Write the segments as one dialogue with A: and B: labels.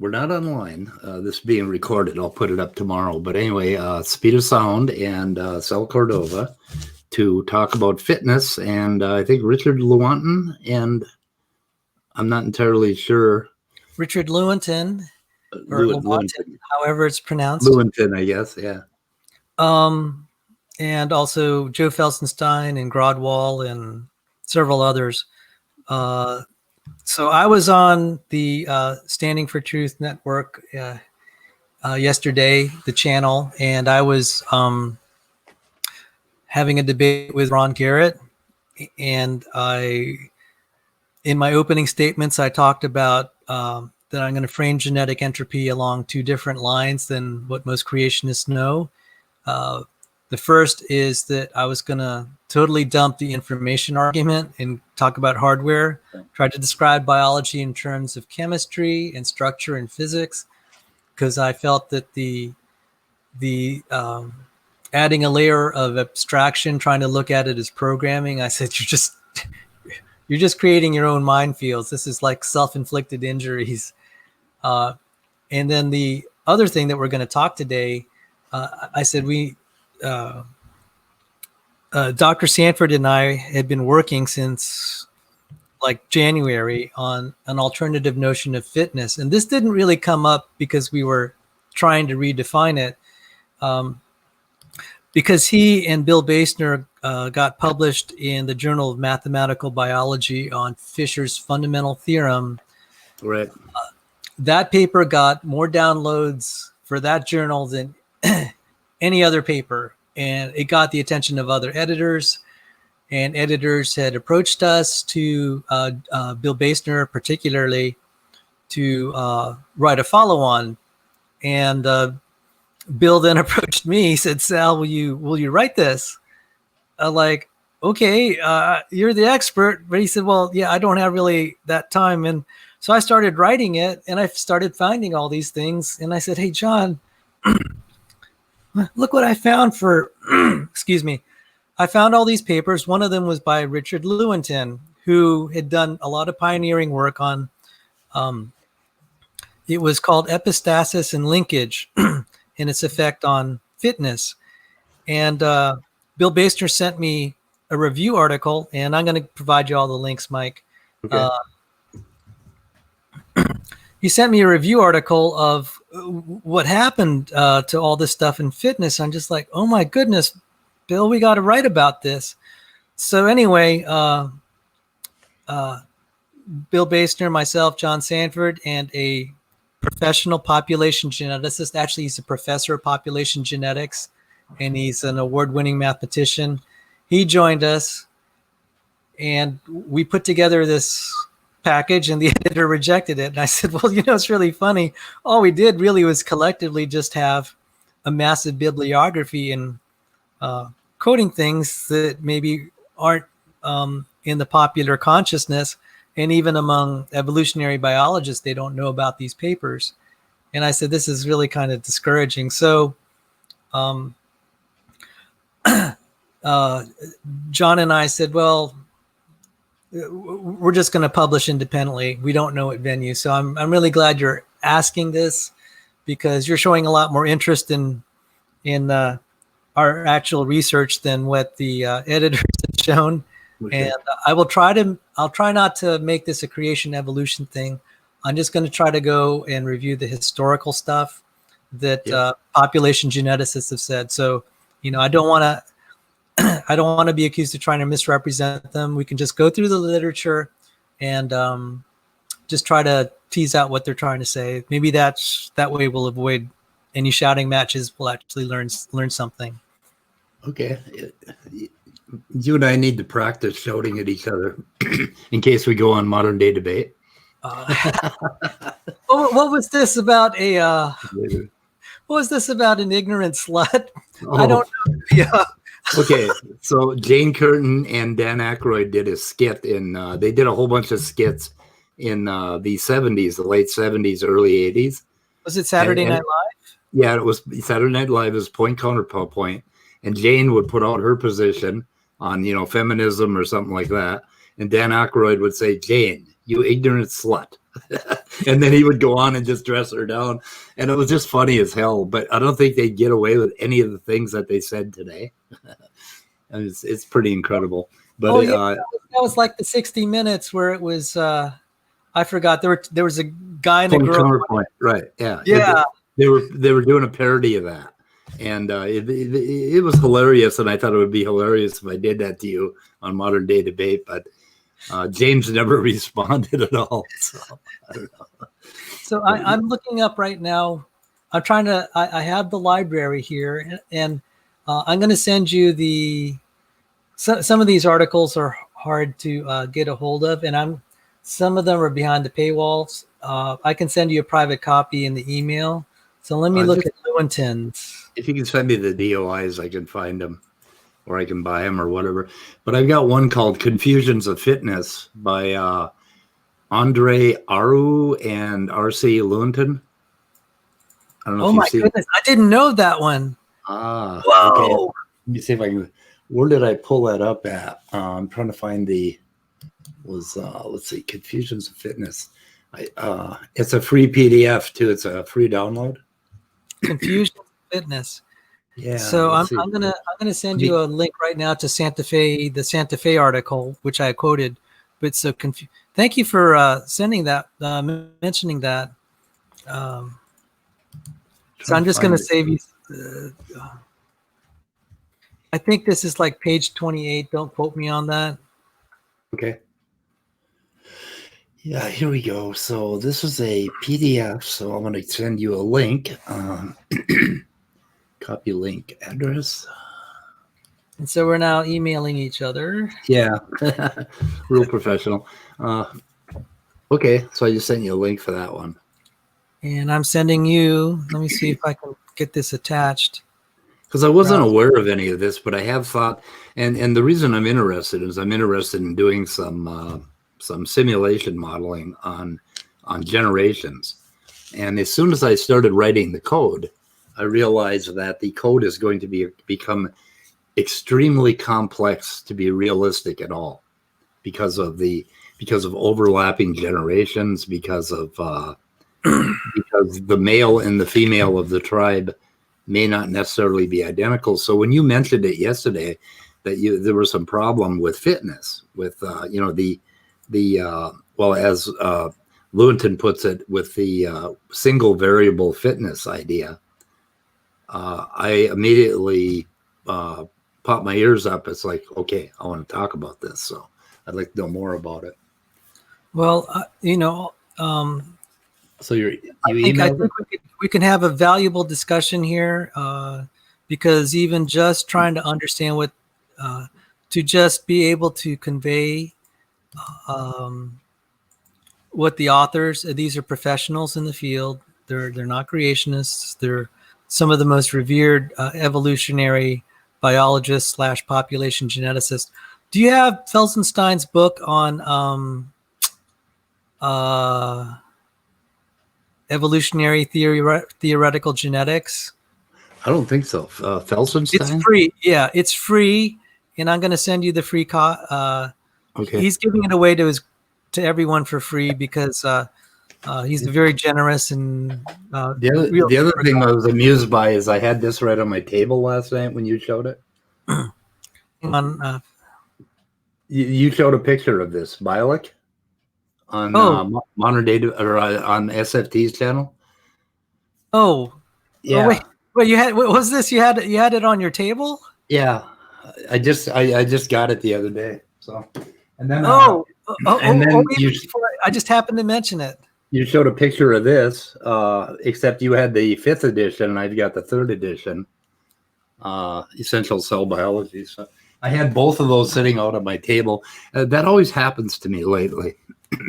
A: We're not online. This is being recorded. I'll put it up tomorrow. But anyway, Speed of Sound and Sal Cordova to talk about fitness. And I think Richard Lewontin, and I'm not entirely sure.
B: Richard Lewontin, or
A: Lewontin,
B: however it's pronounced.
A: Lewontin, I guess, yeah.
B: And also Joe Felsenstein and Grodwall and several others. So I was on the Standing for Truth Network yesterday, the channel, and I was having a debate with Ron Garrett. And in my opening statements, I talked about that I'm going to frame genetic entropy along two different lines than what most creationists know. The first is that I was going to totally dump the information argument and talk about hardware, try to describe biology in terms of chemistry and structure and physics, because I felt that the adding a layer of abstraction, trying to look at it as programming, I said, you're just creating your own minefields. This is like self-inflicted injuries. And then the other thing that we're going to talk today, I said Dr. Sanford and I had been working since like January on an alternative notion of fitness. And this didn't really come up because we were trying to redefine it. Because he and Bill Basner got published in the Journal of Mathematical Biology on Fisher's fundamental theorem.
A: Right.
B: That paper got more downloads for that journal than any other paper. And it got the attention of other editors. And editors had approached us to Bill Basner particularly to write a follow-on. And Bill then approached me. He said, "Sal, will you write this?" Like, okay, you're the expert. But he said, "Well, yeah, I don't have really that time." And so I started writing it, and I started finding all these things. And I said, "Hey, John, look what I found for." Excuse me. I found all these papers. One of them was by Richard Lewontin, who had done a lot of pioneering work on. It was called epistasis and linkage. And its effect on fitness. And Bill Basner sent me a review article, and I'm going to provide you all the links, Mike. Okay. He sent me a review article of what happened to all this stuff in fitness. I'm just like, oh my goodness, Bill, we got to write about this. So anyway, Bill Basner, myself, John Sanford, and a professional population geneticist. Actually, he's a professor of population genetics, and he's an award-winning mathematician. He joined us, and we put together this package, and the editor rejected it. And I said, well, it's really funny. All we did really was collectively just have a massive bibliography and coding things that maybe aren't in the popular consciousness. And even among evolutionary biologists, they don't know about these papers. And I said, this is really kind of discouraging. So John and I said, well, we're just going to publish independently. We don't know what venue. So I'm really glad you're asking this, because you're showing a lot more interest in our actual research than what the editors have shown. Okay. And I'll try not to make this a creation evolution thing. I'm just going to try to go and review the historical stuff that population geneticists have said. So, I don't want to be accused of trying to misrepresent them. We can just go through the literature and just try to tease out what they're trying to say. Maybe that way we'll avoid any shouting matches. We'll actually learn something.
A: Okay. You and I need to practice shouting at each other in case we go on modern day debate.
B: What was this about what was this about an ignorant slut?
A: Oh.
B: I don't know. Yeah.
A: Okay, so Jane Curtin and Dan Aykroyd did a skit they did a whole bunch of skits in the 70s, the late 70s, early 80s.
B: Was it Saturday Night Live?
A: Yeah, it was Saturday Night Live. It was point counterpoint. And Jane would put out her position on, feminism or something like that. And Dan Aykroyd would say, Jane, you ignorant slut. And then he would go on and just dress her down. And it was just funny as hell. But I don't think they'd get away with any of the things that they said today. And it's pretty incredible. But
B: that was like the 60 Minutes where it was, I forgot, there was a guy and a girl.
A: Counterpoint. Right. Yeah.
B: Yeah.
A: They were doing a parody of that. And it was hilarious. And I thought it would be hilarious if I did that to you on Modern Day Debate. But James never responded at all. So I don't know.
B: So I'm looking up right now. I'm trying to, I have the library here, and I'm going to send you some of these articles are hard to get a hold of, and some of them are behind the paywalls. I can send you a private copy in the email. So let me look at Lewontin's.
A: If you can send me the DOIs, I can find them, or I can buy them or whatever. But I've got one called Confusions of Fitness by Andre Aru and R.C. Lewontin. I don't know.
B: Oh my goodness, I didn't know that one.
A: Ah,
B: whoa!
A: Okay. Let me see if I can. Where did I pull that up at? I'm trying to find let's see, Confusions of Fitness. It's a free PDF too. It's a free download.
B: Confusion of Fitness.
A: Yeah.
B: So I'm gonna send you a link right now to the Santa Fe article, which I quoted. But so thank you for sending that, mentioning that. So I'm just going to save you. I think this is like page 28. Don't quote me on that.
A: Okay. Yeah, here we go. So this is a PDF. So I'm going to send you a link. Copy link address.
B: And so we're now emailing each other.
A: Yeah, real professional. Okay, so I just sent you a link for that one.
B: And I'm sending you, let me see if I can get this attached.
A: Because I wasn't aware of any of this, but I have thought, and the reason I'm interested is I'm interested in doing some simulation modeling on generations. And as soon as I started writing the code, I realized that the code is going to become extremely complex to be realistic at all, because of overlapping generations, because the male and the female of the tribe may not necessarily be identical. So when you mentioned it yesterday, that there was some problem with fitness, with as Lewontin puts it, with the single variable fitness idea, I immediately popped my ears up. It's like, okay, I want to talk about this. So I'd like to know more about it.
B: Well,
A: so
B: I think we can have a valuable discussion here, because even just trying to understand to just be able to convey what the authors, these are professionals in the field. They're not creationists. They're some of the most revered evolutionary biologists / population geneticists. Do you have Felsenstein's book on evolutionary theoretical genetics?
A: I don't think so. Felsenstein?
B: It's free. Yeah, it's free, and I'm going to send you the free okay. He's giving it away to everyone for free because he's very generous. And
A: the other thing I was amused by is I had this right on my table last night when you showed it. You showed a picture of this Bialik on Modern Day or on SFT's channel.
B: Oh,
A: yeah.
B: Oh, wait, what was this? You had it on your table?
A: Yeah, I just got it the other day. So, and then
B: I just happened to mention it.
A: You showed a picture of this, except you had the 5th edition, and I've got the 3rd edition, Essential Cell Biology. So I had both of those sitting out on my table. That always happens to me lately.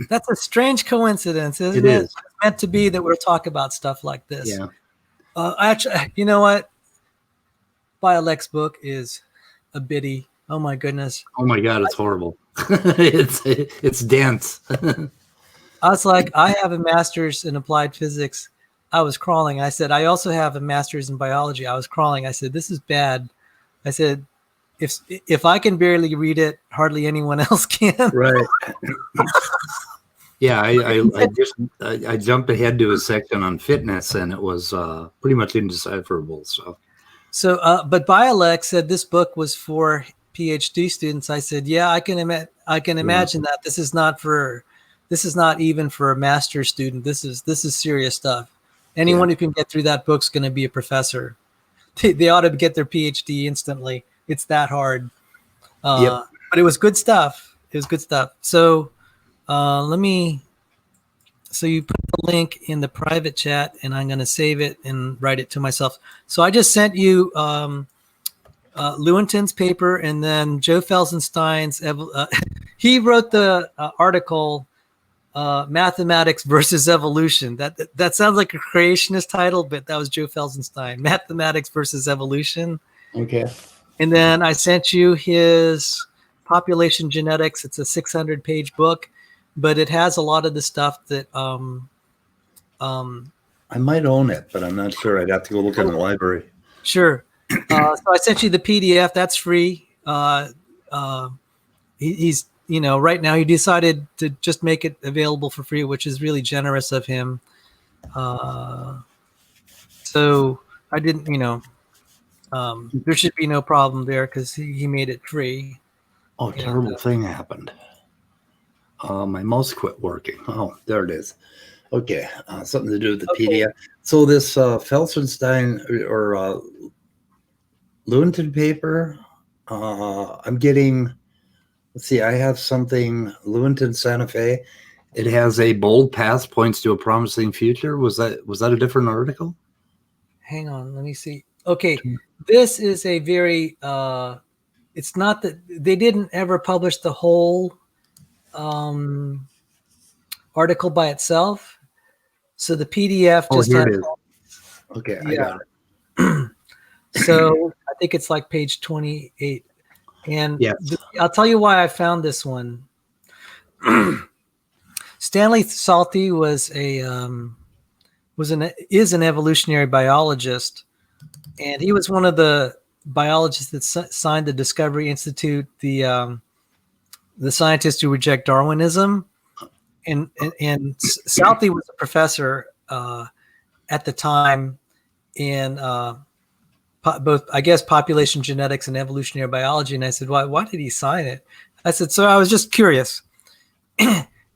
B: That's a strange coincidence, isn't it? It's meant to be that we'll talk about stuff like this.
A: Yeah.
B: Actually, you know what? Bialec's book is a biddy. Oh my goodness.
A: Oh my God, it's horrible. it's dense.
B: I was like, I have a master's in applied physics. I was crawling. I said, I also have a master's in biology. I was crawling. I said, this is bad. I said, if I can barely read it, hardly anyone else can.
A: Right. Yeah, I jumped ahead to a section on fitness, and it was pretty much indecipherable.
B: So, but Biolek said this book was for PhD students. I said, yeah, I can imagine that this is not even for a master's student. This is serious stuff. Anyone who can get through that book's going to be a professor. They ought to get their PhD instantly. It's that hard. But it was good stuff. So so you put the link in the private chat, and I'm going to save it and write it to myself. So I just sent you Lewontin's paper, and then Joe Felsenstein's. He wrote the article, Mathematics versus Evolution. That sounds like a creationist title, but that was Joe Felsenstein, Mathematics versus Evolution.
A: Okay.
B: And then I sent you his Population Genetics. It's a 600-page book, but it has a lot of the stuff that
A: I might own it, but I'm not sure. I'd have to go look in the library.
B: Sure. So I sent you the PDF. That's free. He's right now he decided to just make it available for free, which is really generous of him. So I didn't, there should be no problem there because he made it free.
A: Oh, terrible thing happened. My mouse quit working. Oh, there it is. Okay, something to do with the PDF. So this Felsenstein or Lewontin paper, I'm getting. Let's see. I have something Lewontin Santa Fe. It has a bold path points to a promising future. Was that a different article?
B: Hang on, let me see. Okay, this is a very. It's not that they didn't ever publish the whole article by itself. So the PDF just
A: here it is. Okay, I got it.
B: So I think it's like page 28. And I'll tell you why I found this one. Stanley Salty is an evolutionary biologist, and he was one of the biologists that signed the Discovery Institute, the scientists who reject Darwinism. And Southey was a professor at the time in both, I guess, population genetics and evolutionary biology. And I said, why did he sign it? I said, so I was just curious.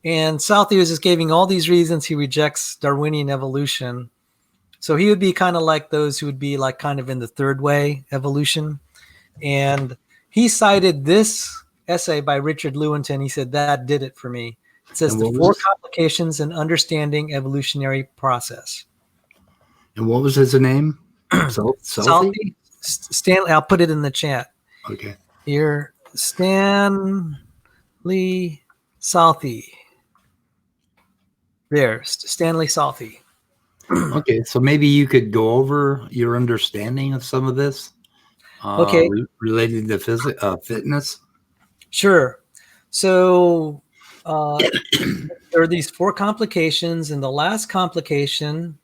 B: And Southey was just giving all these reasons he rejects Darwinian evolution. So he would be kind of like those who would be like kind of in the third way evolution. And he cited this essay by Richard Lewontin. He said, that did it for me. It says the 4 complications in understanding evolutionary process.
A: And what was his name?
B: Salty? Stanley. I'll put it in the chat.
A: Okay.
B: Here, Stanley Salty. There, Stanley Salty.
A: Okay, so maybe you could go over your understanding of some of this. Related to fitness.
B: Sure. So there are these 4 complications, and the last complication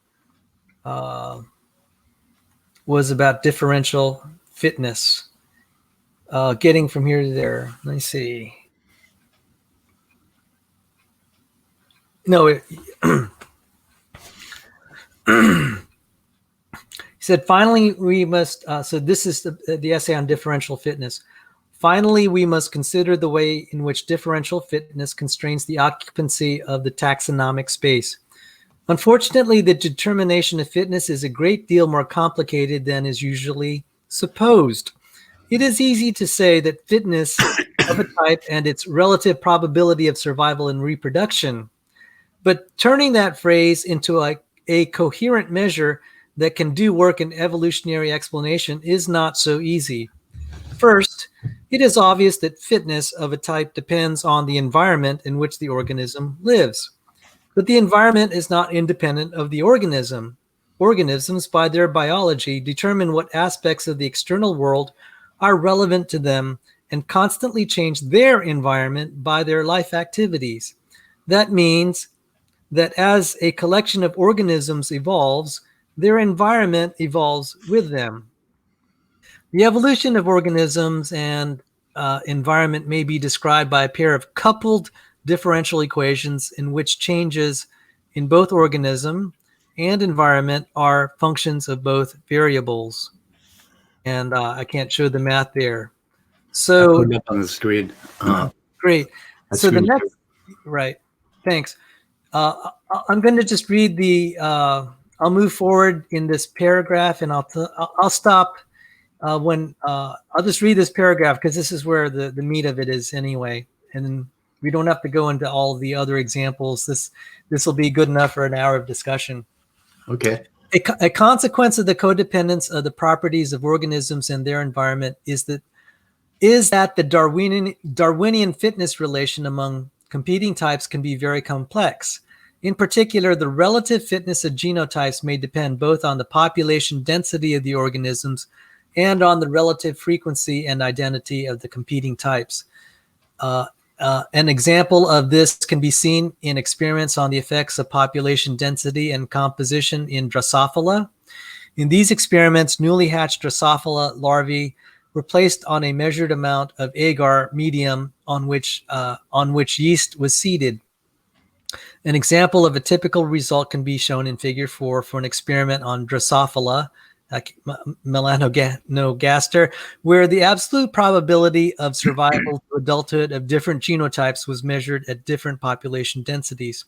B: was about differential fitness, getting from here to there. Let me see. No, he said, finally, we must, so this is the essay on differential fitness. Finally, we must consider the way in which differential fitness constrains the occupancy of the taxonomic space. Unfortunately, the determination of fitness is a great deal more complicated than is usually supposed. It is easy to say that fitness of a type and its relative probability of survival and reproduction, but turning that phrase into a coherent measure that can do work in evolutionary explanation is not so easy. First, it is obvious that fitness of a type depends on the environment in which the organism lives. But the environment is not independent of the organism. Organisms, by their biology, determine what aspects of the external world are relevant to them and constantly change their environment by their life activities. That means that as a collection of organisms evolves, their environment evolves with them. The evolution of organisms and environment may be described by a pair of coupled differential equations in which changes in both organism and environment are functions of both variables. And I can't show the math there.
A: I
B: So
A: put it up on the screen.
B: great.
A: That's
B: So the
A: screen
B: next, right. Thanks. I'm going to just read I'll move forward in this paragraph, and I'll stop when I'll just read this paragraph because this is where the meat of it is anyway. And then we don't have to go into all the other examples. This will be good enough for an hour of discussion.
A: Okay.
B: A consequence of the codependence of the properties of organisms and their environment is that the Darwinian fitness relation among competing types can be very complex. In particular, the relative fitness of genotypes may depend both on the population density of the organisms and on the relative frequency and identity of the competing types. An example of this can be seen in experiments on the effects of population density and composition in Drosophila. In these experiments, newly hatched Drosophila larvae were placed on a measured amount of agar medium on which yeast was seeded. An example of a typical result can be shown in Figure 4 for an experiment on Drosophila melanogaster, where the absolute probability of survival to adulthood of different genotypes was measured at different population densities.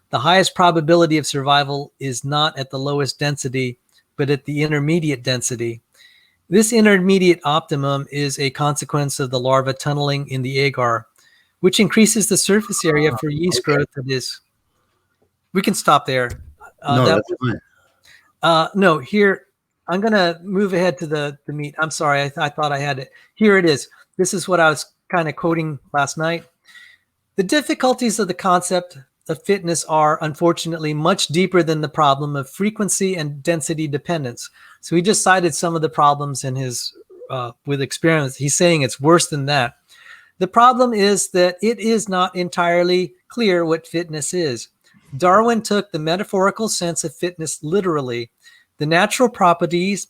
B: The highest probability of survival is not at the lowest density, but at the intermediate density. This intermediate optimum is a consequence of the larva tunneling in the agar, which increases the surface area for yeast growth. That is, we can stop there.
A: That's fine.
B: No, here, I'm going to move ahead to the meat. I'm sorry. I thought I had it. Here it is. This is what I was kind of quoting last night. The difficulties of the concept of fitness are, unfortunately, much deeper than the problem of frequency and density dependence. So he just cited some of the problems in his with experiments. He's saying it's worse than that. The problem is that it is not entirely clear what fitness is. Darwin took the metaphorical sense of fitness literally. The natural properties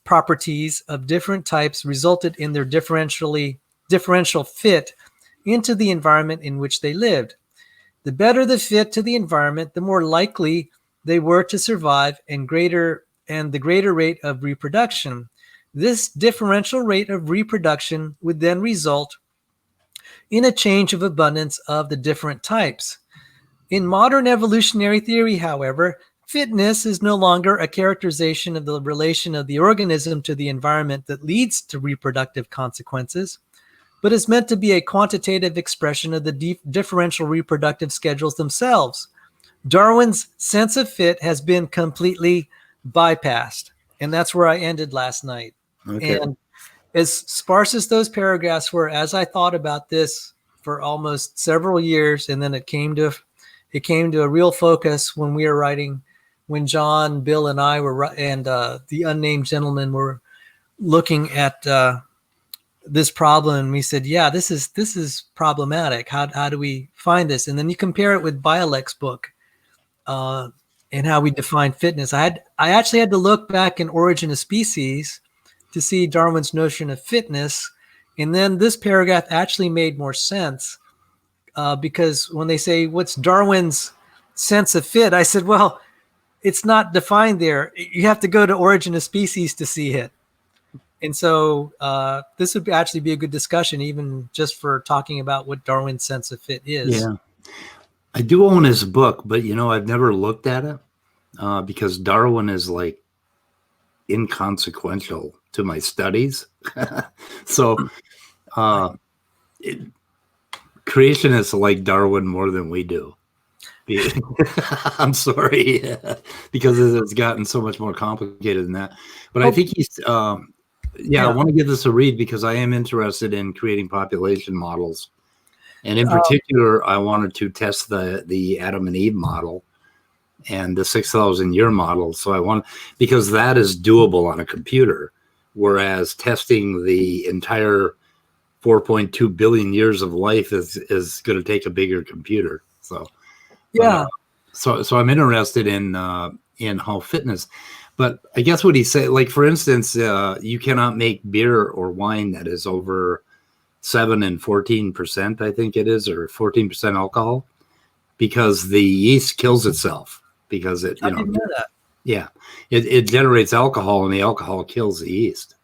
B: of different types resulted in their differential fit into the environment in which they lived. The better the fit to the environment, the more likely they were to survive and the greater rate of reproduction. This differential rate of reproduction would then result in a change of abundance of the different types. In modern evolutionary theory, however, fitness is no longer a characterization of the relation of the organism to the environment that leads to reproductive consequences, but is meant to be a quantitative expression of the differential reproductive schedules themselves. Darwin's sense of fit has been completely bypassed, and that's where I ended last night.
A: Okay.
B: And as sparse as those paragraphs were, as I thought about this for almost several years, and then it came to a real focus when we were writing, when John, Bill, and I were, and the unnamed gentleman were looking at this problem, and we said, "Yeah, this is problematic. How do we find this?" And then you compare it with Bialec's book and how we define fitness. I actually had to look back in Origin of Species to see Darwin's notion of fitness, and then this paragraph actually made more sense because when they say, "What's Darwin's sense of fit?" I said, "Well, it's not defined there. You have to go to Origin of Species to see it." And so this would actually be a good discussion, even just for talking about what Darwin's sense of fit is.
A: Yeah. I do own his book, but I've never looked at it because Darwin is like inconsequential to my studies. So creationists like Darwin more than we do. I'm sorry, because it's gotten so much more complicated than that. But I think he's, I want to give this a read because I am interested in creating population models. And in particular, I wanted to test the Adam and Eve model and the 6,000 year model. So because that is doable on a computer, whereas testing the entire 4.2 billion years of life is going to take a bigger computer. So, so I'm interested in how fitness, but I guess what he said, like for instance, you cannot make beer or wine that is over 7 and 14%, I think it is, or 14% alcohol. because the yeast kills itself because it,
B: I didn't know that.
A: yeah, it generates alcohol, and the alcohol kills the yeast.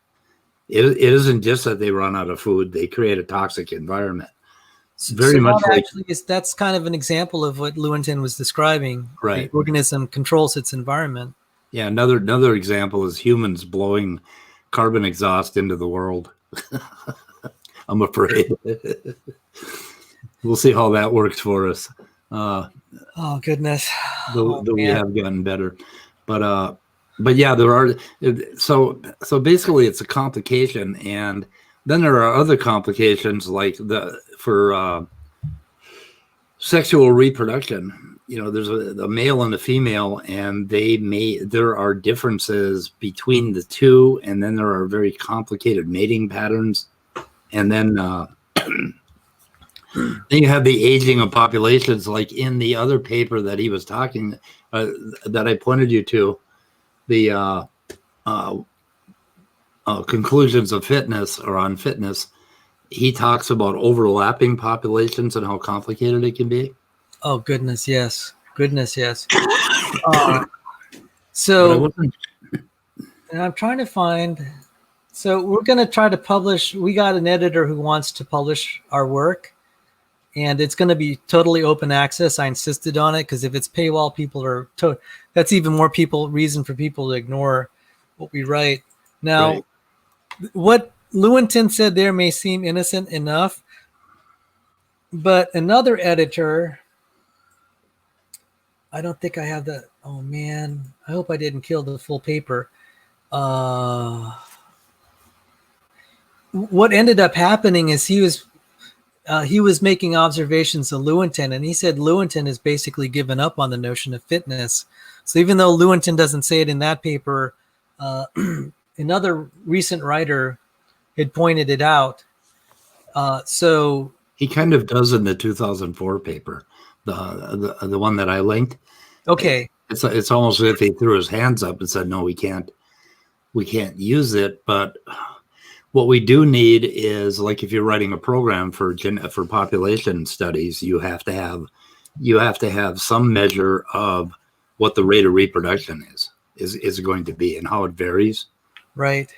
A: It isn't just that they run out of food; they create a toxic environment. Very
B: So
A: much
B: that
A: like,
B: actually that's kind of an example of what Lewontin was describing.
A: right.
B: The organism controls its environment.
A: Yeah, another example is humans blowing carbon exhaust into the world. I'm afraid. We'll see how that works for us.
B: Oh goodness.
A: Though we
B: man.
A: have gotten better, but yeah, there are. So basically, it's a complication, and then there are other complications like for sexual reproduction. There's a male and a female, and there are differences between the two, and then there are very complicated mating patterns, and then then you have the aging of populations, like in the other paper that he was talking, that I pointed you to, the conclusions of fitness or on fitness. He talks about overlapping populations and how complicated it can be.
B: Oh goodness, yes. So and I'm trying to find. So we're going to try to publish. We got an editor who wants to publish our work, and it's going to be totally open access. I insisted on it because if it's paywall, people are that's even more reason for people to ignore what we write. Now,
A: Right.
B: What Lewontin said there may seem innocent enough, but another editor, I don't think I have the. Oh man, I hope I didn't kill the full paper. What ended up happening is he was making observations of Lewontin, and he said Lewontin has basically given up on the notion of fitness. So even though Lewontin doesn't say it in that paper, another recent writer had pointed it out. So
A: he kind of does in the 2004 paper, the one that I linked.
B: Okay.
A: It's almost as if he threw his hands up and said, "No, we can't use it." But what we do need is, like, if you're writing a program for population studies, you have to have some measure of what the rate of reproduction is going to be and how it varies.
B: Right.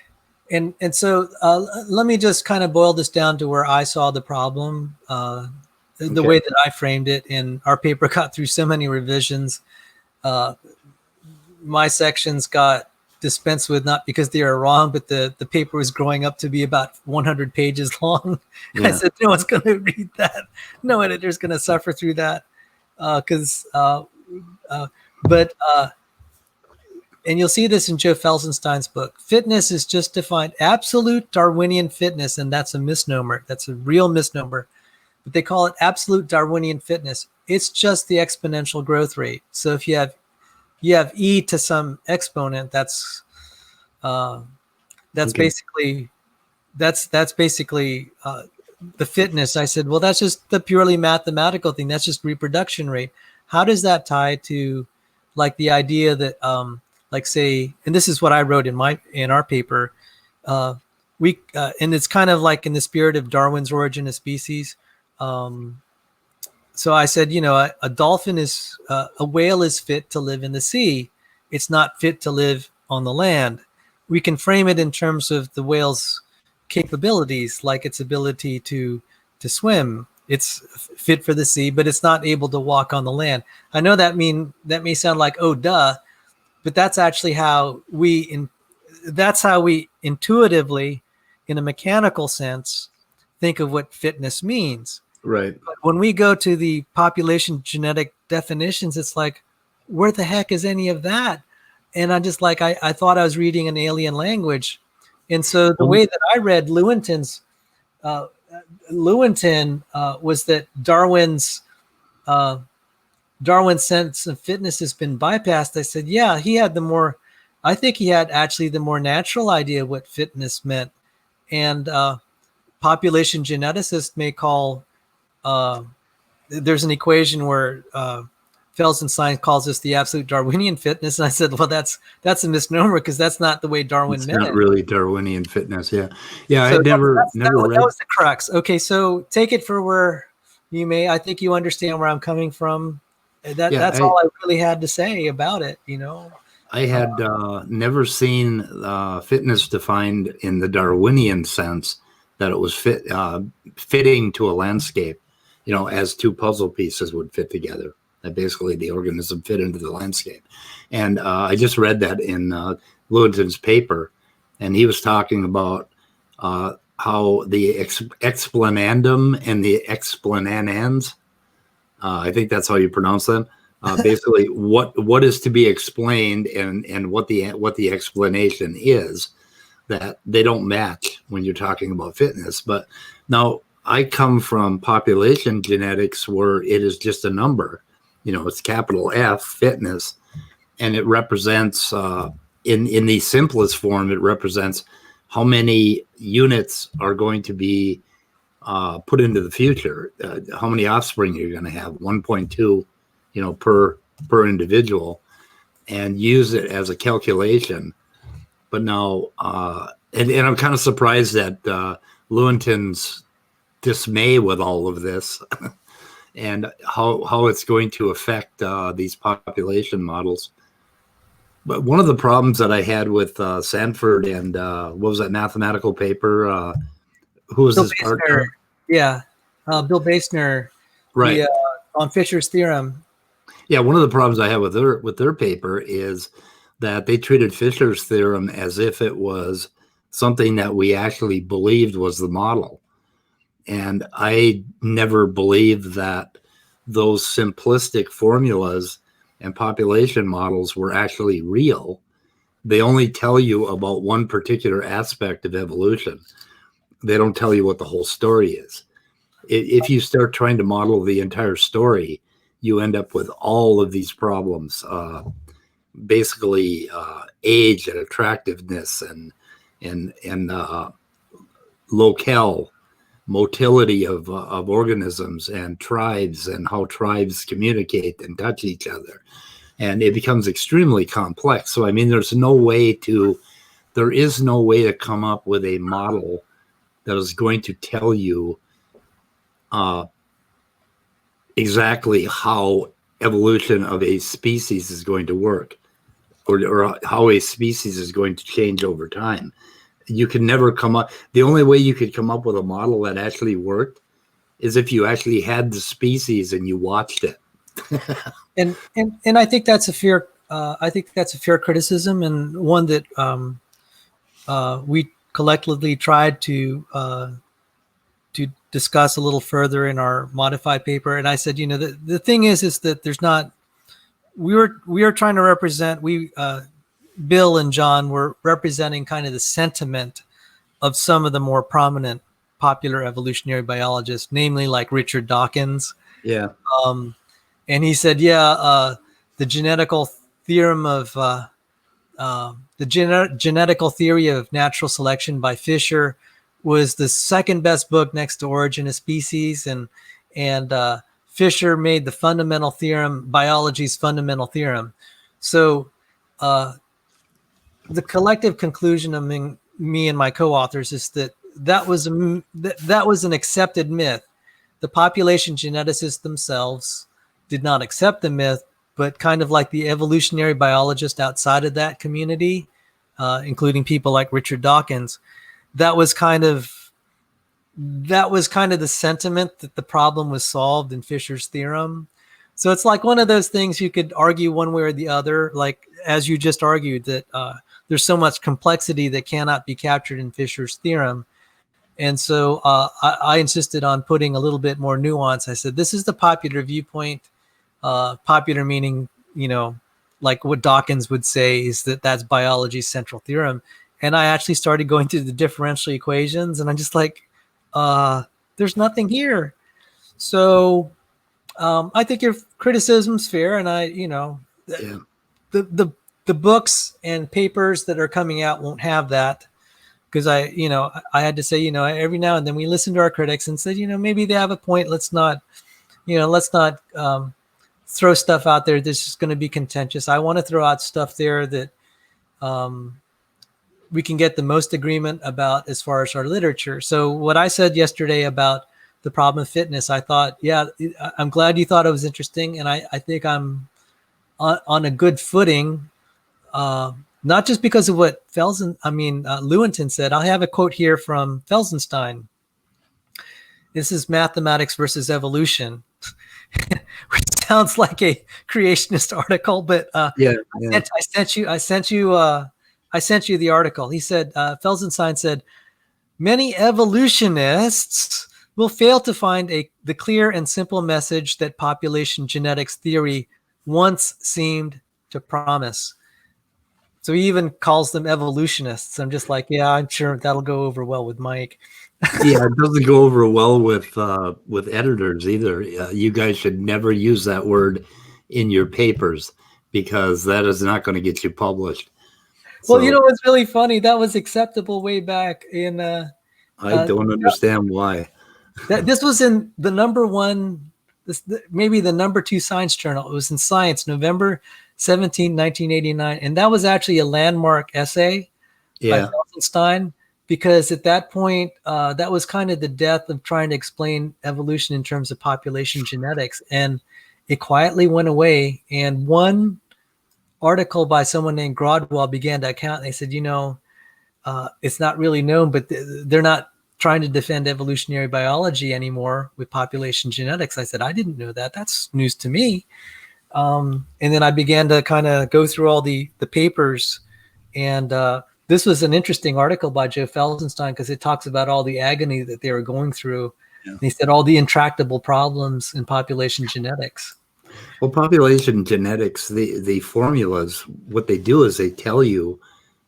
B: And so let me just kind of boil this down to where I saw the problem, the way that I framed it. And our paper got through so many revisions. My sections got dispensed with, not because they are wrong, but the paper was growing up to be about 100 pages long. Yeah. I said, no one's going to read that. No editor's going to suffer through that. And you'll see this in Joe Felsenstein's book. Fitness is just defined absolute Darwinian fitness, and that's a misnomer. That's a real misnomer. But they call it absolute Darwinian fitness. It's just the exponential growth rate. So if you have e to some exponent, that's basically the fitness. I said, well, that's just the purely mathematical thing. That's just reproduction rate. How does that tie to, like, the idea that like, say, and this is what I wrote in our paper, and it's kind of like in the spirit of Darwin's Origin of Species. So I said, a dolphin is a whale is fit to live in the sea. It's not fit to live on the land. We can frame it in terms of the whale's capabilities, like its ability to swim. It's fit for the sea, but it's not able to walk on the land. I know that may sound like, oh, duh. But that's actually how we intuitively, in a mechanical sense, think of what fitness means.
A: Right.
B: But when we go to the population genetic definitions, it's like, where the heck is any of that? And I'm just like, I thought I was reading an alien language. And so the way that I read Lewontin was that Darwin's sense of fitness has been bypassed. I said, yeah, I think he had actually the more natural idea of what fitness meant. And population geneticists may call, there's an equation where Felsenstein calls this the absolute Darwinian fitness. And I said, well, that's a misnomer, because that's not the way Darwin meant it. It's
A: not really Darwinian fitness. Yeah. Yeah.
B: So
A: I never read.
B: That was the crux. Okay. So take it for where you may. I think you understand where I'm coming from.
A: Yeah,
B: That's all I really had to say about it.
A: I had never seen fitness defined in the Darwinian sense that it was fitting to a landscape, as two puzzle pieces would fit together. That basically the organism fit into the landscape. And I just read that in Lewontin's paper, and he was talking about how the explanandum and the explanandans, I think that's how you pronounce them. Basically, what is to be explained and what the explanation is, that they don't match when you're talking about fitness. But now I come from population genetics, where it is just a number. It's capital F, fitness, and it represents in the simplest form, it represents how many units are going to be put into the future, how many offspring you're going to have, 1.2, per individual, and use it as a calculation. But now, and I'm kind of surprised at Lewontin's dismay with all of this and how it's going to affect these population models. But one of the problems that I had with Sanford and what was that mathematical paper? Who was
B: Bill
A: his
B: Basner,
A: partner?
B: yeah, Bill Basner,
A: Right.
B: On Fisher's theorem.
A: Yeah, one of the problems I have with their paper is that they treated Fisher's theorem as if it was something that we actually believed was the model. And I never believed that those simplistic formulas and population models were actually real. They only tell you about one particular aspect of evolution. They don't tell you what the whole story is. If you start trying to model the entire story, you end up with all of these problems, basically age and attractiveness and locale, motility of organisms and tribes, and how tribes communicate and touch each other. And it becomes extremely complex. So, I mean, there is no way to come up with a model that is going to tell you exactly how evolution of a species is going to work, or how a species is going to change over time. You can never come up. The only way you could come up with a model that actually worked is if you actually had the species and you watched it.
B: and I think that's a fair criticism, and one that we collectively tried to discuss a little further in our modified paper. And I said, the thing is that there's not. We were trying to represent. Bill and John were representing kind of the sentiment of some of the more prominent popular evolutionary biologists, namely like Richard Dawkins.
A: Yeah.
B: And he said, the genetical theorem of genetical theory of natural selection by Fisher was the second best book next to Origin of Species, and Fisher made the fundamental theorem biology's fundamental theorem. So the collective conclusion among me and my co-authors is that was an accepted myth. The population geneticists themselves did not accept the myth, but kind of like the evolutionary biologists outside of that community, including people like Richard Dawkins, that was kind of the sentiment that the problem was solved in Fisher's theorem. So it's like one of those things you could argue one way or the other, like as you just argued, that there's so much complexity that cannot be captured in Fisher's theorem. And so I insisted on putting a little bit more nuance. I said, this is the popular viewpoint, popular meaning, like what Dawkins would say is that's biology's central theorem. And I actually started going through the differential equations, and I'm just like, there's nothing here. So I think your criticism's fair, and the books and papers that are coming out won't have that, because I had to say, every now and then we listen to our critics and said, maybe they have a point. Let's not throw stuff out there that's just going to be contentious. I want to throw out stuff there that we can get the most agreement about as far as our literature. So what I said yesterday about the problem of fitness. I thought, yeah, I'm glad you thought it was interesting, and I think I'm on a good footing. Not just because of what Lewontin said. I have a quote here from Felsenstein. This is Mathematics versus Evolution, which sounds like a creationist article, but
A: yeah.
B: I sent you the article. He said, Felsenstein said, many evolutionists will fail to find the clear and simple message that population genetics theory once seemed to promise. So he even calls them evolutionists. I'm just like, yeah, I'm sure that'll go over well with Mike.
A: Yeah, it doesn't go over well with editors either. You guys should never use that word in your papers, because that is not going to get you published.
B: Well, you know what's really funny? That was acceptable way back in.
A: I don't understand why.
B: This was in the number one, maybe the number 2 science journal. It was in Science, November 17, 1989. And that was actually a landmark essay by Felsenstein, because at that point, that was kind of the death of trying to explain evolution in terms of population genetics. And it quietly went away. And one article by someone named Grodwell began to account. They said, it's not really known, but they're not trying to defend evolutionary biology anymore with population genetics. I said, I didn't know that. That's news to me. And then I began to kind of go through all the papers. And this was an interesting article by Joe Felsenstein, because it talks about all the agony that they were going through. Yeah. He said all the intractable problems in population genetics.
A: Well, population genetics, the formulas, what they do is they tell you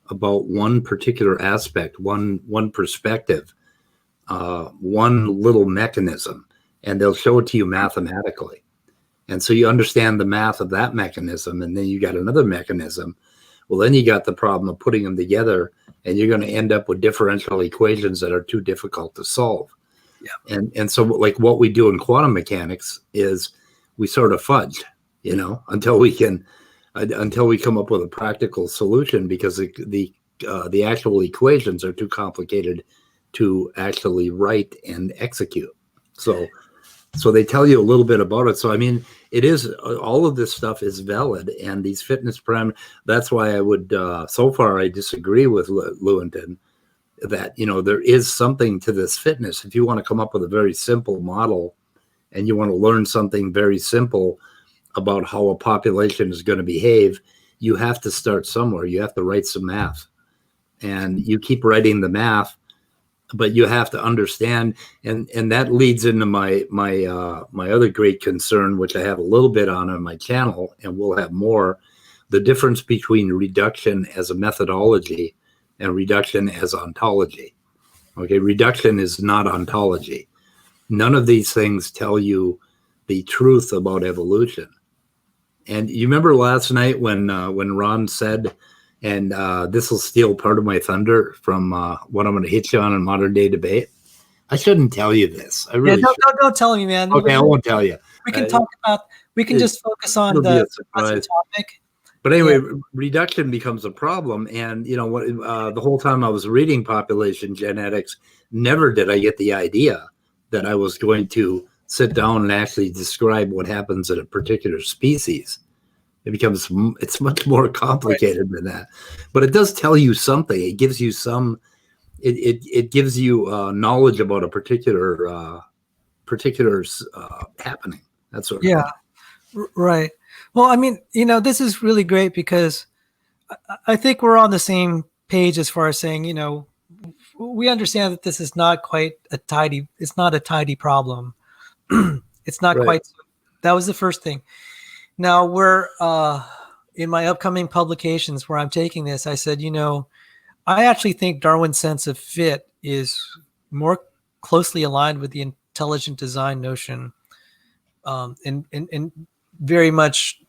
A: about one particular aspect, one perspective, one little mechanism, and they'll show it to you mathematically. And so you understand the math of that mechanism, and then you got another mechanism. Well, then you got the problem of putting them together, and you're going to end up with differential equations that are too difficult to solve. Yeah. And so like what we do in quantum mechanics is we sort of fudge, until we come up with a practical solution, because the actual equations are too complicated to actually write and execute. So they tell you a little bit about it. So, I mean, it is, all of this stuff is valid, and these fitness parameters, that's why I would, so far I disagree with Lewontin that, there is something to this fitness. If you want to come up with a very simple model and you want to learn something very simple about how a population is going to behave, you have to start somewhere. You have to write some math, and you keep writing the math, but you have to understand, and that leads into my other great concern, which I have a little bit on my channel, and we'll have more, the difference between reduction as a methodology and reduction as ontology. Okay, reduction is not ontology. None of these things tell you the truth about evolution. And you remember last night when Ron said, and this will steal part of my thunder from what I'm going to hit you on in modern day debate. I shouldn't tell you this. I really
B: don't tell me, man.
A: Okay, I won't tell you.
B: We can talk about. We can just focus on the topic.
A: But anyway, reduction becomes a problem, and what? The whole time I was reading population genetics, never did I get the idea that I was going to sit down and actually describe what happens in a particular species. It's much more complicated than that, but it does tell you something. It gives you it gives you knowledge about a particular happening. That sort of thing.
B: Right. Well, I mean, this is really great, because I think we're on the same page as far as saying, we understand that this is not quite it's not a tidy problem. It's not quite. That was the first thing. Now we're in my upcoming publications where I'm taking this, I said, I actually think Darwin's sense of fit is more closely aligned with the intelligent design notion, and very much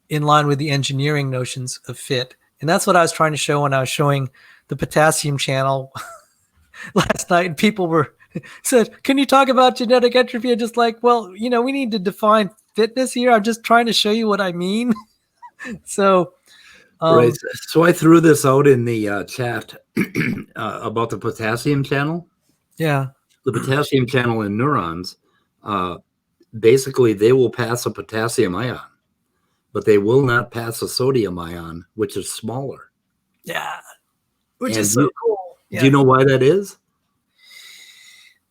B: in line with the engineering notions of fit. And that's what I was trying to show when I was showing the potassium channel last night. And people said, can you talk about genetic entropy? I'm just like, well, we need to define fitness here. I'm just trying to show you what I mean. So,
A: right. So I threw this out in the chat about the potassium channel.
B: Yeah.
A: The potassium channel in neurons basically they will pass a potassium ion, but they will not pass a sodium ion, which is smaller.
B: Yeah, which
A: And
B: is so cool.
A: do you know why that is?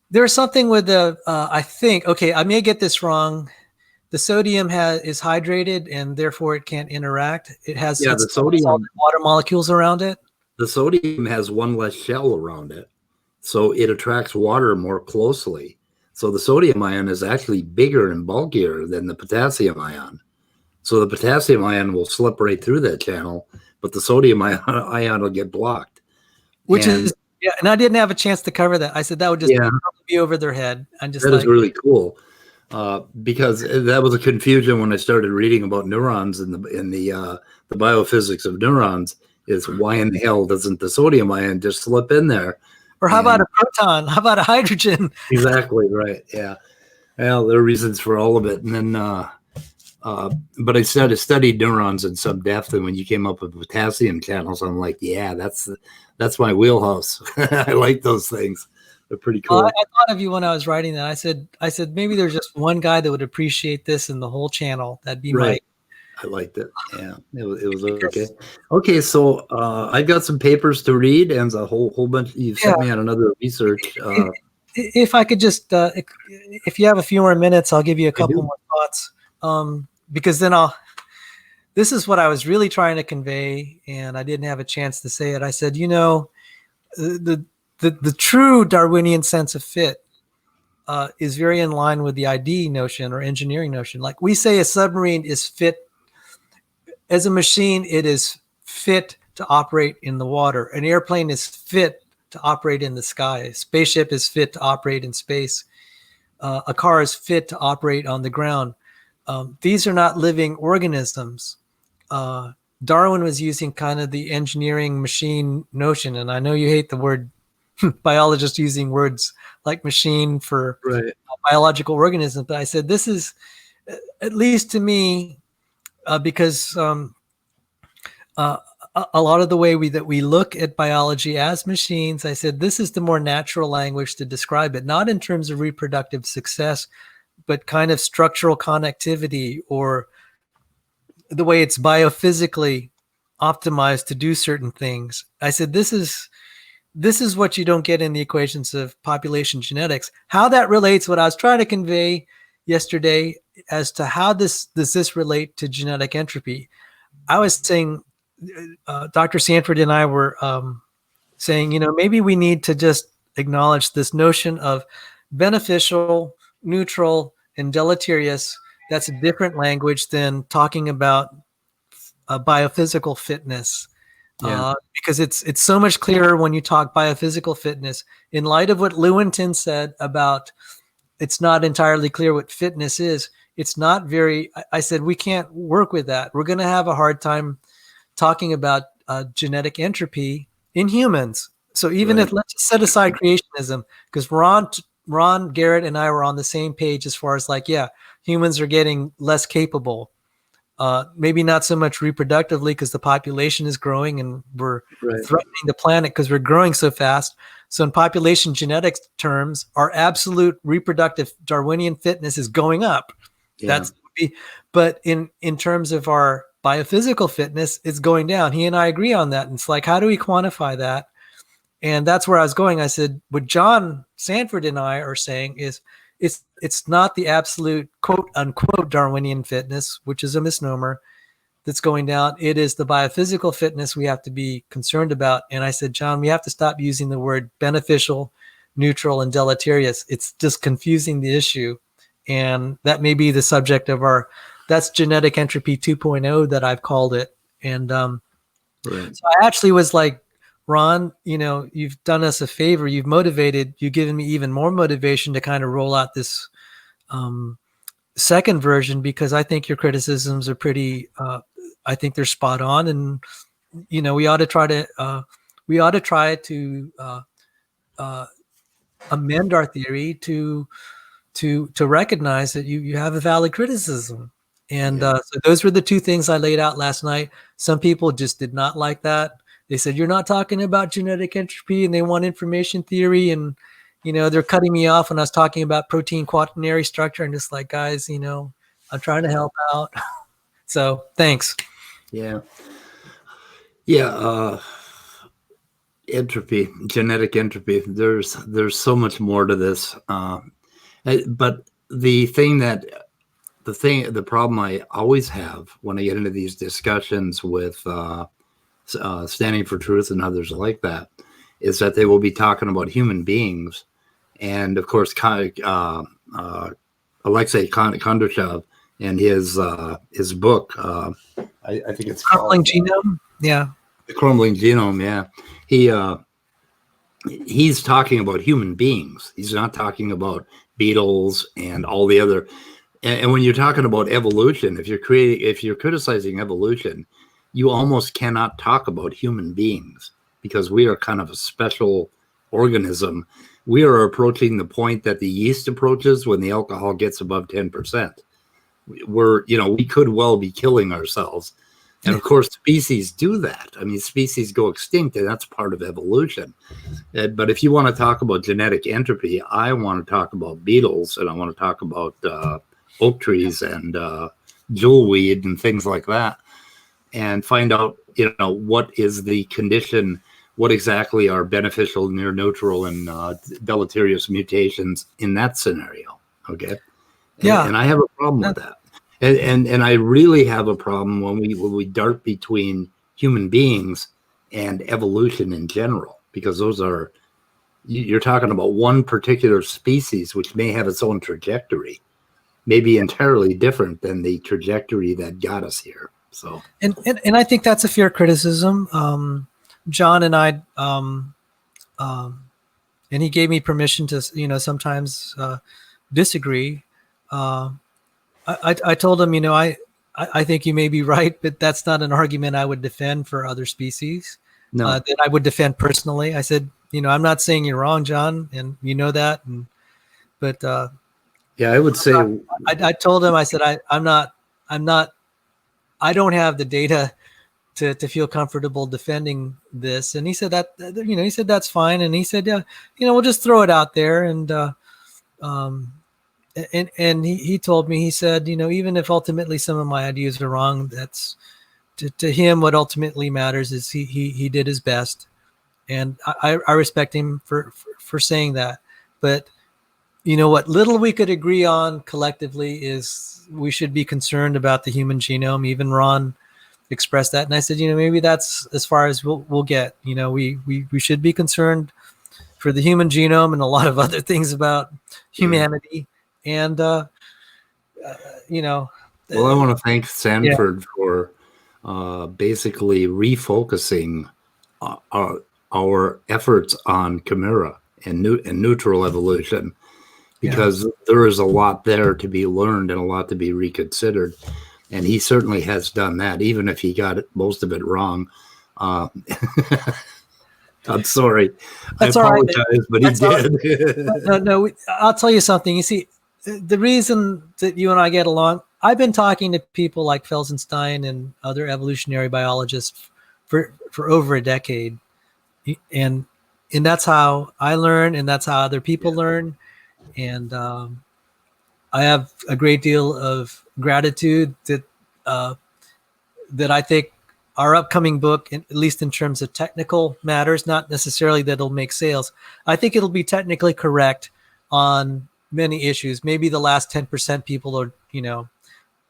B: There's something with the, I think, okay, I may get this wrong. The sodium is hydrated and therefore it can't interact. It has
A: Yeah,
B: its solid water molecules around it.
A: The sodium has one less shell around it, so it attracts water more closely. So the sodium ion is actually bigger and bulkier than the potassium ion. So the potassium ion will slip right through that channel, but the sodium ion will get blocked.
B: Which is, yeah, and I didn't have a chance to cover that. I said that would just be over their head. I'm just
A: that is really cool, because that was a confusion when I started reading about neurons in the biophysics of neurons. Is why in the hell doesn't the sodium ion just slip in there?
B: Or how about a proton? How about a hydrogen?
A: Exactly right. Yeah. Well, there are reasons for all of it, and then but I studied neurons in some depth, and when you came up with potassium channels, I'm like, yeah, that's my wheelhouse. I like those things. They're pretty cool.
B: I thought of you when I was writing that. I said maybe there's just one guy that would appreciate this in the whole channel. That'd be
A: right. I liked it. Yeah, it was okay. Okay, so I've got some papers to read and a whole bunch. You've sent me on another research.
B: If I could just, if you have a few more minutes, I'll give you a couple more thoughts. Because then this is what I was really trying to convey, and I didn't have a chance to say it. I said, the true Darwinian sense of fit is very in line with the ID notion or engineering notion. Like we say a submarine is fit as a machine, it is fit to operate in the water. An airplane is fit to operate in the sky. A spaceship is fit to operate in space. A car is fit to operate on the ground. These are not living organisms. Darwin was using kind of the engineering machine notion. And I know you hate the word biologists using words like machine for biological organisms. But I said, this is, at least to me, because a lot of the way that we look at biology as machines, I said, this is the more natural language to describe it, not in terms of reproductive success, but kind of structural connectivity or the way it's biophysically optimized to do certain things. I said, this is what you don't get in the equations of population genetics. How that relates, what I was trying to convey yesterday as to how does this relate to genetic entropy. I was saying, Dr. Sanford and I were saying, maybe we need to just acknowledge this notion of beneficial, neutral, and deleterious. That's a different language than talking about biophysical fitness. Because it's so much clearer when you talk biophysical fitness in light of what Lewontin said about it's not entirely clear what fitness is. It's not very, I said, we can't work with that. We're going to have a hard time talking about genetic entropy in humans. So even if, let's just set aside creationism, because Ron, Garrett, and I were on the same page as far as humans are getting less capable. Maybe not so much reproductively because the population is growing and we're threatening the planet because we're growing so fast. So in population genetics terms, our absolute reproductive Darwinian fitness is going up. But in terms of our biophysical fitness, it's going down. He and I agree on that. And it's like, how do we quantify that? And that's where I was going. I said, what John Sanford and I are saying is it's not the absolute quote unquote Darwinian fitness, which is a misnomer, that's going down. It is the biophysical fitness we have to be concerned about. And I said, John, we have to stop using the word beneficial, neutral, and deleterious. It's just confusing the issue. And that may be the subject of that's genetic entropy 2.0 that I've called it. And so I actually was like, Ron, you've done us a favor. You've given me even more motivation to kind of roll out this second version, because I think your criticisms are pretty, I think they're spot on. And, we ought to try to amend our theory to recognize that you have a valid criticism. And so those were the two things I laid out last night. Some people just did not like that. They said, you're not talking about genetic entropy, and they want information theory. And they're cutting me off when I was talking about protein quaternary structure, and just like, guys, I'm trying to help out. So thanks.
A: Yeah. Entropy, genetic entropy. There's so much more to this. But the problem I always have when I get into these discussions with Standing for Truth and others like that is that they will be talking about human beings, and of course, Alexei Kondratyev and his book. I think it's
B: Crumbling Genome. Yeah,
A: the Crumbling Genome. Yeah, he's talking about human beings. He's not talking about beetles and all the other. And when you're talking about evolution, if you're criticizing evolution, you almost cannot talk about human beings because we are kind of a special organism. We are approaching the point that the yeast approaches when the alcohol gets above 10%. We could well be killing ourselves. And of course, species do that. I mean, species go extinct, and that's part of evolution. But if you want to talk about genetic entropy, I want to talk about beetles, and I want to talk about oak trees and jewelweed and things like that, and find out, what is the condition, what exactly are beneficial, near neutral, and deleterious mutations in that scenario. Okay. And I have a problem with that. And I really have a problem when we dart between human beings and evolution in general, because you're talking about one particular species which may have its own trajectory, maybe entirely different than the trajectory that got us here. So
B: and I think that's a fair criticism. John and I, and he gave me permission to sometimes disagree. I told him, I think you may be right, but that's not an argument I would defend for other species.
A: No.
B: That I would defend personally. I said, I'm not saying you're wrong, John, and you know that. But
A: I would say
B: I told him, I said, I don't have the data to feel comfortable defending this. And he said he said that's fine. And he said, yeah, we'll just throw it out there. And he told me, he said, even if ultimately some of my ideas are wrong, that's to him, what ultimately matters is he did his best. And I respect him for saying that. But what little we could agree on collectively is we should be concerned about the human genome. Even Ron expressed that. And I said, maybe that's as far as we'll get. We should be concerned for the human genome and a lot of other things about humanity. And,
A: well, I want to thank Sanford for basically refocusing our efforts on chimera and neutral evolution, because there is a lot there to be learned and a lot to be reconsidered. And he certainly has done that, even if he got most of it wrong. I'm sorry.
B: That's
A: I apologize, right. But he did.
B: No, I'll tell you something. You see, the reason that you and I get along, I've been talking to people like Felsenstein and other evolutionary biologists for over a decade. And that's how I learn, and that's how other people learn. And I have a great deal of gratitude that I think our upcoming book, at least in terms of technical matters, not necessarily that it'll make sales, I think it'll be technically correct on many issues. Maybe the last 10% people are,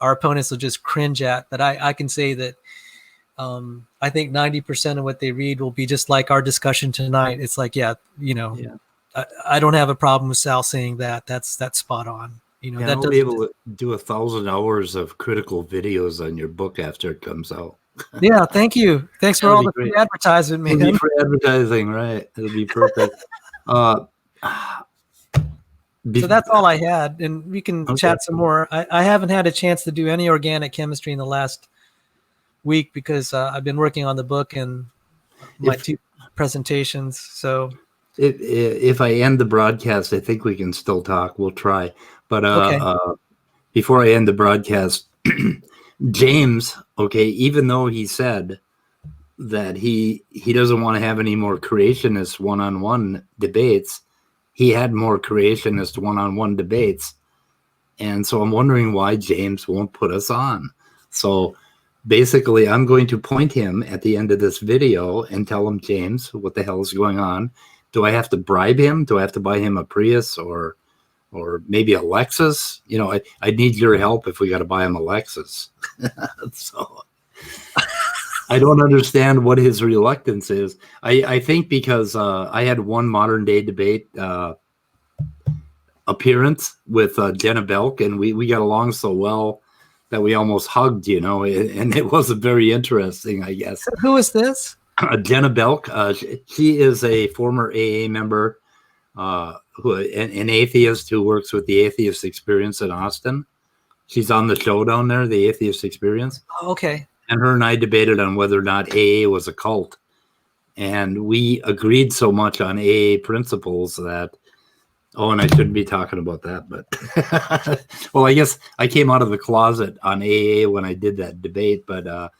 B: our opponents will just cringe at, but I can say that I think 90% of what they read will be just like our discussion tonight. It's like, I don't have a problem with Sal saying that. That's spot on.
A: I'll be able to do 1,000 hours of critical videos on your book after it comes out.
B: Yeah, thank you. Thanks for all the free advertisement, man.
A: It'll be free advertising, right? It'll be perfect.
B: So that's all I had, and we can chat some more. I haven't had a chance to do any organic chemistry in the last week because I've been working on the book and my two presentations. So
A: if I end the broadcast, I think we can still talk. We'll try. But before I end the broadcast, James, even though he said that he doesn't want to have any more creationist one-on-one debates, he had more creationist one-on-one debates. And so I'm wondering why James won't put us on. So basically, I'm going to point him at the end of this video and tell him, James, what the hell is going on? Do I have to bribe him? Do I have to buy him a Prius or maybe a Lexus? You know, I need your help if we got to buy him a Lexus. So I don't understand what his reluctance is. I think because I had one modern day debate appearance with Jenna Belk, and we got along so well that we almost hugged, you know, and it wasn't very interesting, I guess.
B: Who is this?
A: Jenna Belk. She is a former AA member, an atheist who works with the Atheist Experience in Austin. She's on the show down there, the Atheist Experience.
B: Oh, okay.
A: And her and I debated on whether or not AA was a cult. And we agreed so much on AA principles that, oh, and I shouldn't be talking about that, but well, I guess I came out of the closet on AA when I did that debate. But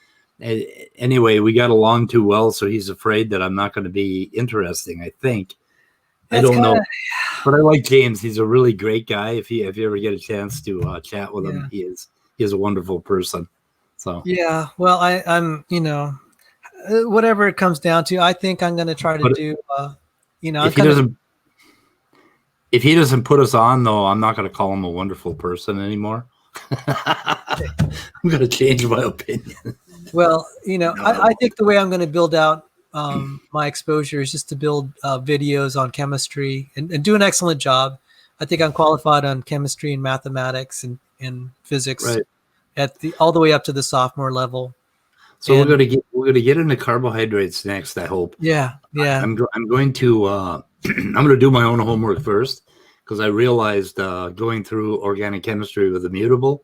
A: anyway, we got along too well, so he's afraid that I'm not going to be interesting, I think. I don't know. But I like James. He's a really great guy. If you ever get a chance to chat with him, he is a wonderful person. So
B: yeah, well, I'm you know, whatever it comes down to, I think I'm going to try to do. You know,
A: if he doesn't put us on, though, I'm not going to call him a wonderful person anymore. I'm going to change my opinion.
B: Well, you know, I think the way I'm going to build out my exposure is just to build videos on chemistry and do an excellent job. I think I'm qualified on chemistry and mathematics and physics,
A: right,
B: at all the way up to the sophomore level.
A: So we're gonna get into carbohydrates next, I hope.
B: Yeah.
A: I'm going to I'm going to do my own homework first, because I realized going through organic chemistry with Immutable,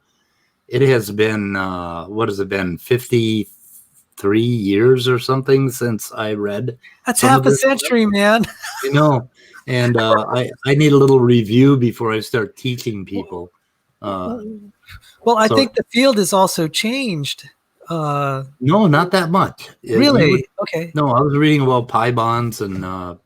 A: it has been what has it been, 53 years or something since I read.
B: That's half a century, man.
A: You know, and I need a little review before I start teaching people.
B: Well, I think the field has also changed.
A: No, not that much.
B: Really? Okay.
A: No, I was reading about pi bonds and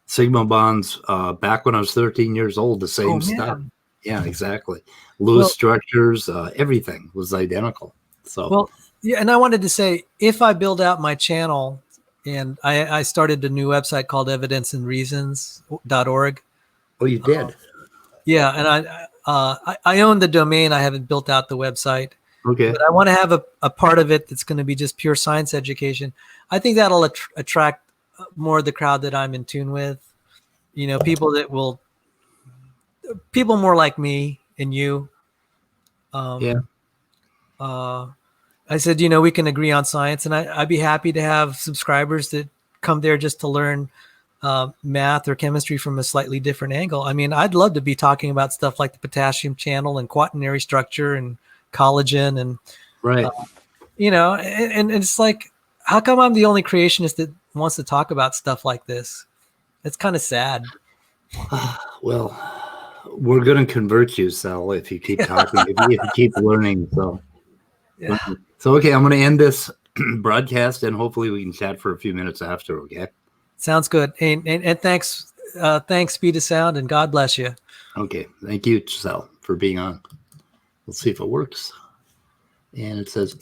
A: sigma bonds back when I was 13 years old. The same stuff. Yeah, exactly. Lewis structures, everything was identical. So
B: well, yeah, and I wanted to say, if I build out my channel, and I started a new website called evidenceandreasons.org.
A: Oh, you did?
B: Yeah, and I own the domain. I haven't built out the website.
A: Okay.
B: But I want to have a part of it that's going to be just pure science education. I think that'll attract more of the crowd that I'm in tune with. You know, people more like me and you. I said, you know, we can agree on science, and I'd be happy to have subscribers that come there just to learn math or chemistry from a slightly different angle. I mean, I'd love to be talking about stuff like the potassium channel and quaternary structure and collagen and
A: right.
B: You know, and it's like, how come I'm the only creationist that wants to talk about stuff like this? It's kind of sad.
A: Well, we're going to convert you, Sal, if you keep talking, if you keep learning. So,
B: yeah.
A: So okay, I'm going to end this broadcast, and hopefully we can chat for a few minutes after. Okay.
B: Sounds good. And thanks, Speed of Sound, and God bless you.
A: Okay, thank you, Sal, for being on. We'll see if it works. And it says